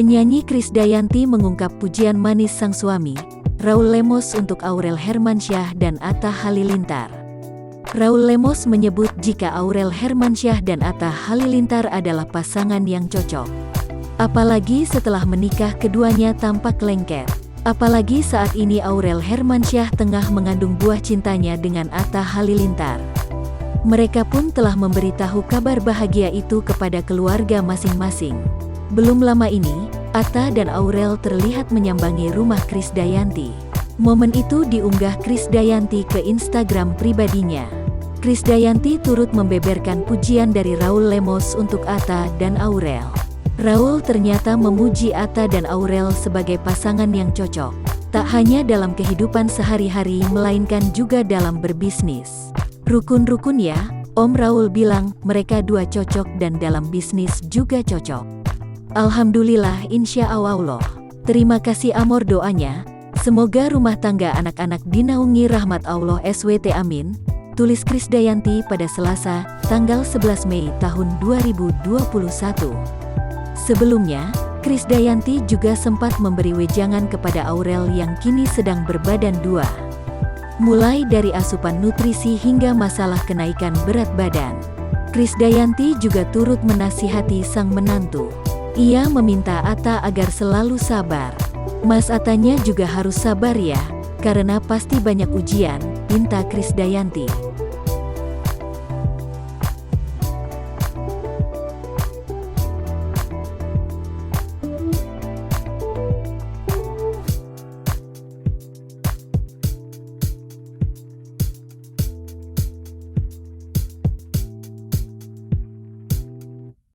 Penyanyi Krisdayanti mengungkap pujian manis sang suami, Raul Lemos untuk Aurel Hermansyah dan Atta Halilintar. Raul Lemos menyebut jika Aurel Hermansyah dan Atta Halilintar adalah pasangan yang cocok. Apalagi setelah menikah keduanya tampak lengket. Apalagi saat ini Aurel Hermansyah tengah mengandung buah cintanya dengan Atta Halilintar. Mereka pun telah memberitahu kabar bahagia itu kepada keluarga masing-masing. Belum lama ini, Atta dan Aurel terlihat menyambangi rumah Krisdayanti. Momen itu diunggah Krisdayanti ke Instagram pribadinya. Krisdayanti turut membeberkan pujian dari Raul Lemos untuk Atta dan Aurel. Raul ternyata memuji Atta dan Aurel sebagai pasangan yang cocok. Tak hanya dalam kehidupan sehari-hari melainkan juga dalam berbisnis. Rukun-rukun ya, Om Raul bilang mereka dua cocok dan dalam bisnis juga cocok. Alhamdulillah insya Allah. Terima kasih amor doanya. Semoga rumah tangga anak-anak dinaungi rahmat Allah SWT amin. Tulis Krisdayanti pada Selasa, tanggal 11 Mei tahun 2021. Sebelumnya, Krisdayanti juga sempat memberi wejangan kepada Aurel yang kini sedang berbadan dua. Mulai dari asupan nutrisi hingga masalah kenaikan berat badan. Krisdayanti juga turut menasihati sang menantu. Ia meminta Atta agar selalu sabar. Mas Attanya juga harus sabar ya, karena pasti banyak ujian, pinta Krisdayanti.